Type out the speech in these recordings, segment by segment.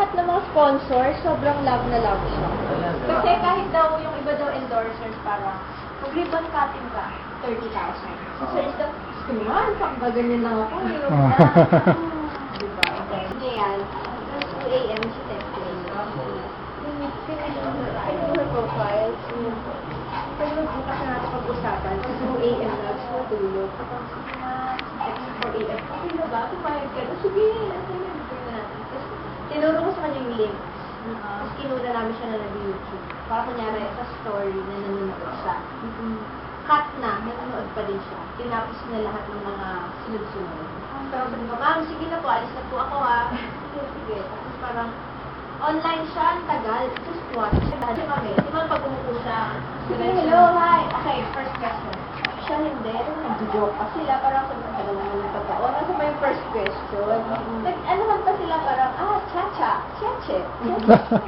lahat ng mga sponsors, sobrang love na love siya. Kasi kahit daw yung iba daw endorsers, parang mag-ribbon cutting ka, 30,000. So sir, is that, naman, ba ganyan lang ako. Diba? Ngayon, 2 a.m. si texting. Pinuha her profile. Pero bukas na natin pag-usapan. 2 a.m. na, gusto matulog. Kapag sige na, text 4 a.m. Okay na ba? Pumayag ka na. Sige, natin na natin. Tapos, tinuro ko sa kanya yung link. Tapos, kinuna namin siya na nag-YouTube. Para kunyari, sa story na nanonood siya. Cut na, nanonood pa din siya. Tinapos na lahat ng mga sunod-sunod. So, sabi ko, ma'am, sige na po, alis na po ako sige. Tapos parang, online siya, ang tagal. Just watch. Kasi kami, di ba pag umupo siya? Hello, hi. Okay, first question. Siya hindi. Nag-joke pa sila. Parang sabi ko, tagal naman ng totoo. Nasa ba yung first question? Ano man pa sila parang, cha-cha. Cha-che.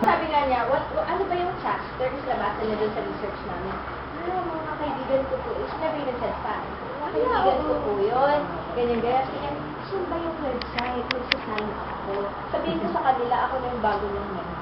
Sabi nga niya, ano ba yung cha? There is labasa na dun sa research namin. Mga kaibigan ko po. She never even said fan. Mga kaibigan ko po yun. Ganyan-ganyan. Saan ba yung website? Magsasign ako. Sabihin ko sa kanila, ako na yung bago ng member.